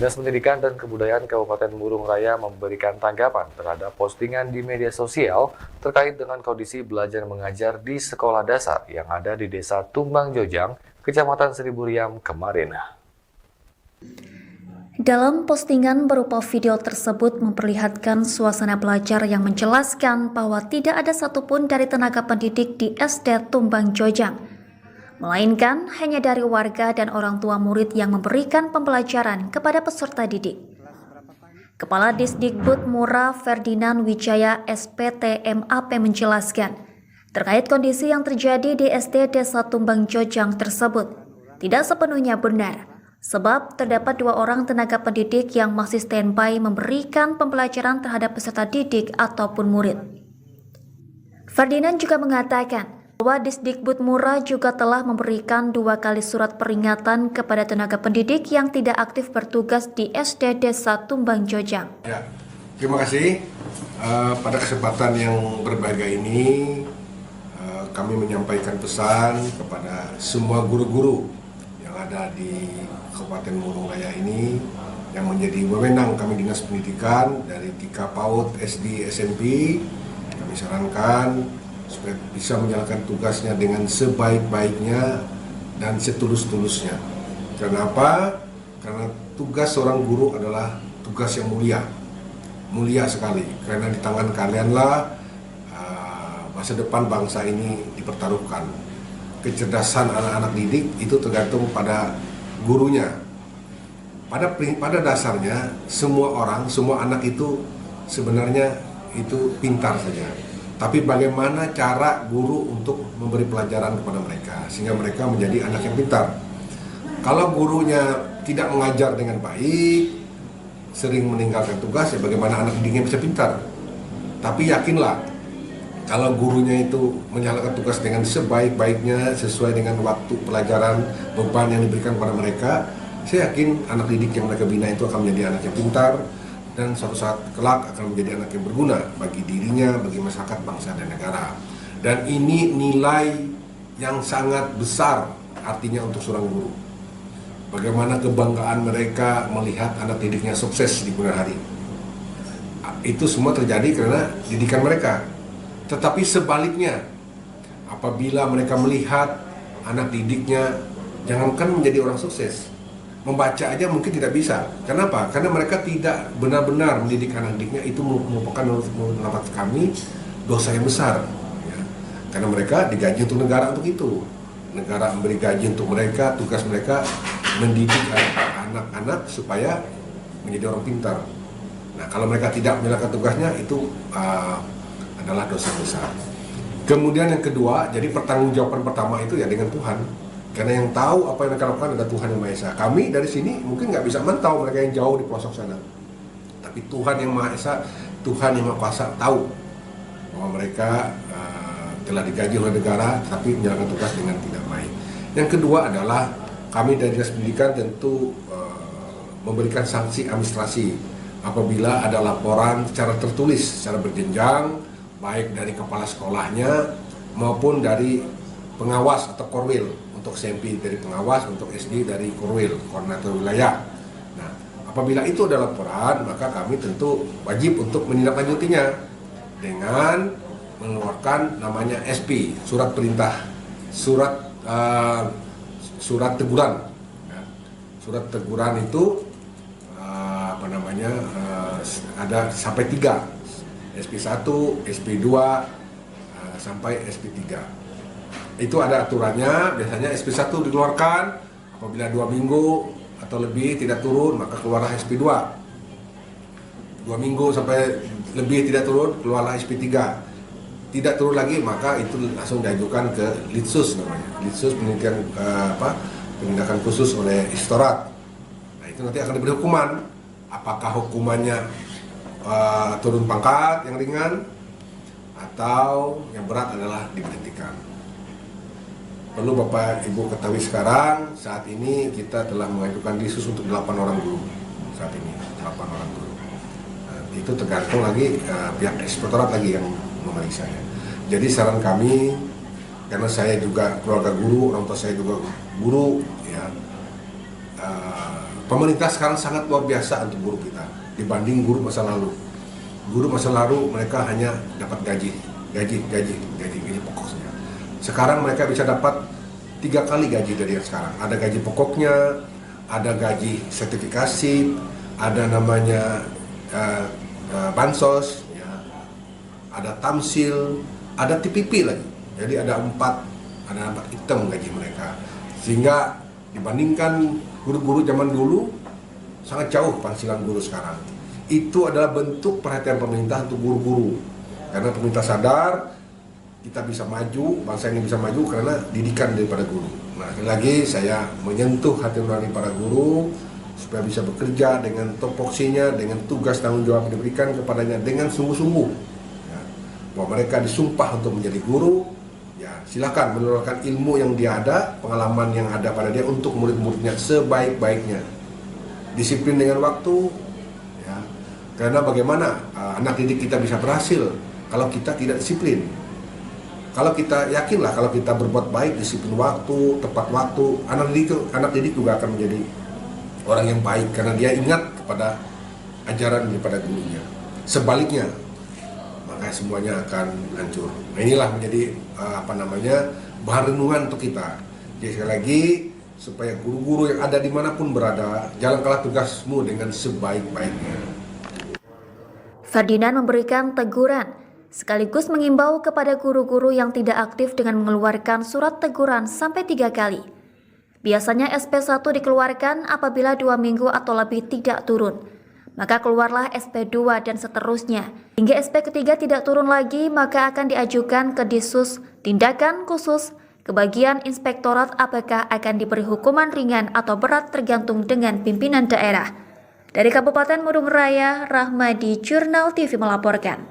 Dinas Pendidikan dan Kebudayaan Kabupaten Murung Raya memberikan tanggapan terhadap postingan di media sosial terkait dengan kondisi belajar mengajar di sekolah dasar yang ada di Desa Tumbang Jojang, Kecamatan Seribu Riam kemarin. Dalam postingan berupa video tersebut memperlihatkan suasana belajar yang menjelaskan bahwa tidak ada satupun dari tenaga pendidik di SD Tumbang Jojang, melainkan hanya dari warga dan orang tua murid yang memberikan pembelajaran kepada peserta didik. Kepala Disdikbud Mura Ferdinand Wijaya SPT MAP menjelaskan, terkait kondisi yang terjadi di SD Desa Tumbang Jojang tersebut tidak sepenuhnya benar, sebab terdapat 2 orang tenaga pendidik yang masih standby memberikan pembelajaran terhadap peserta didik ataupun murid. Ferdinand juga mengatakan bahwa Disdikbud Mura juga telah memberikan 2 kali surat peringatan kepada tenaga pendidik yang tidak aktif bertugas di SD Desa Tumbang Jojang. Ya, terima kasih. Pada kesempatan yang berbahagia ini, kami menyampaikan pesan kepada semua guru-guru yang ada di Kabupaten Murung Raya ini yang menjadi wewenang kami Dinas Pendidikan dari TK PAUD, SD, SMP. Kami sarankan supaya bisa menjalankan tugasnya dengan sebaik-baiknya dan setulus-tulusnya. Kenapa? Karena tugas seorang guru adalah tugas yang mulia sekali. Karena di tangan kalianlah masa depan bangsa ini dipertaruhkan. Kecerdasan anak-anak didik itu tergantung pada gurunya. Pada dasarnya semua anak itu sebenarnya itu pintar saja. Tapi bagaimana cara guru untuk memberi pelajaran kepada mereka sehingga mereka menjadi anak yang pintar. Kalau gurunya tidak mengajar dengan baik, sering meninggalkan tugas, ya bagaimana anak didiknya bisa pintar. Tapi yakinlah, kalau gurunya itu menjalankan tugas dengan sebaik-baiknya sesuai dengan waktu pelajaran, beban yang diberikan kepada mereka, saya yakin anak didik yang mereka bina itu akan menjadi anak yang pintar dan suatu saat kelak akan menjadi anak yang berguna bagi dirinya, bagi masyarakat, bangsa, dan negara. Dan ini nilai yang sangat besar artinya untuk seorang guru. Bagaimana kebanggaan mereka melihat anak didiknya sukses di kemudian hari. Itu semua terjadi karena didikan mereka. Tetapi sebaliknya, apabila mereka melihat anak didiknya jangankan menjadi orang sukses, membaca aja mungkin tidak bisa. Kenapa? Karena mereka tidak benar-benar mendidik anak didiknya, itu merupakan menurut kami dosa yang besar. Ya. Karena mereka digaji untuk negara untuk itu. Negara memberi gaji untuk mereka, tugas mereka mendidik anak-anak supaya menjadi orang pintar. Nah, kalau mereka tidak menjalankan tugasnya, itu adalah dosa besar. Kemudian yang kedua, jadi pertanggungjawaban pertama itu ya dengan Tuhan. Karena yang tahu apa yang mereka lakukan adalah Tuhan yang Maha Esa. Kami dari sini mungkin nggak bisa mantau mereka yang jauh di pelosok sana. Tapi Tuhan yang Maha Esa, Tuhan yang Maha Kuasa tahu bahwa mereka telah digaji oleh negara tapi menjalankan tugas dengan tidak baik. Yang kedua adalah kami dari Dinas Pendidikan tentu memberikan sanksi administrasi apabila ada laporan secara tertulis, secara berjenjang, baik dari kepala sekolahnya maupun dari pengawas atau korwil. Untuk SMP dari pengawas, untuk SD dari korwil, koordinator wilayah. Nah, apabila itu ada laporan, maka kami tentu wajib untuk menindaklanjutinya dengan mengeluarkan namanya SP, surat perintah, surat teguran. Ya. Surat teguran itu ada sampai 3, SP1, SP2, sampai SP3. Itu ada aturannya, biasanya SP1 dikeluarkan apabila 2 minggu atau lebih tidak turun, maka keluarlah SP2. 2 minggu sampai lebih tidak turun, keluarlah SP3. Tidak turun lagi, maka itu langsung diajukan ke Litsus namanya. Litsus penindakan khusus oleh Inspektorat. Nah, itu nanti akan diberi hukuman. Apakah hukumannya turun pangkat yang ringan atau yang berat adalah diberhentikan. Perlu Bapak Ibu ketahui sekarang, saat ini kita telah mengajukan disus untuk 8 orang guru. Saat ini 8 orang guru. Nah, itu tergantung lagi pihak Inspektorat lagi yang memeriksa ya. Jadi saran kami, karena saya juga keluarga guru, orang tua saya juga guru, ya, pemerintah sekarang sangat luar biasa untuk guru kita dibanding guru masa lalu. Guru masa lalu mereka hanya dapat gaji pokok saja. Sekarang mereka bisa dapat 3 kali gaji dari yang sekarang. Ada gaji pokoknya, ada gaji sertifikasi, ada namanya bansos, ya, ada tamsil, ada TPP lagi. Jadi ada 4 item gaji mereka. Sehingga dibandingkan guru-guru zaman dulu sangat jauh penghasilan guru sekarang. Itu adalah bentuk perhatian pemerintah untuk guru-guru. Karena pemerintah sadar kita bisa maju, bangsa ini bisa maju karena didikan daripada guru. Nah, sekali lagi saya menyentuh hati nurani para guru supaya bisa bekerja dengan topoksinya, dengan tugas tanggung jawab yang diberikan kepadanya dengan sungguh-sungguh. Ya, bahwa mereka disumpah untuk menjadi guru. Ya, silakan menularkan ilmu yang dia ada, pengalaman yang ada pada dia untuk murid-muridnya sebaik-baiknya. Disiplin dengan waktu, ya. Karena bagaimana anak didik kita bisa berhasil kalau kita tidak disiplin. Kalau kita yakinlah kalau kita berbuat baik, disiplin waktu, tepat waktu, anak didik juga akan menjadi orang yang baik karena dia ingat kepada ajaran daripada gurunya. Sebaliknya, maka semuanya akan hancur. Nah, inilah menjadi bahan renungan untuk kita. Jadi sekali lagi, supaya guru-guru yang ada dimanapun berada, jalankanlah tugasmu dengan sebaik-baiknya. Ferdinand memberikan teguran, sekaligus mengimbau kepada guru-guru yang tidak aktif dengan mengeluarkan surat teguran sampai 3 kali. Biasanya SP1 dikeluarkan apabila 2 minggu atau lebih tidak turun. Maka keluarlah SP2 dan seterusnya. Hingga SP ketiga tidak turun lagi, maka akan diajukan ke Disus Tindakan Khusus ke bagian Inspektorat apakah akan diberi hukuman ringan atau berat tergantung dengan pimpinan daerah. Dari Kabupaten Murung Raya, Rahmadi, Jurnal TV melaporkan.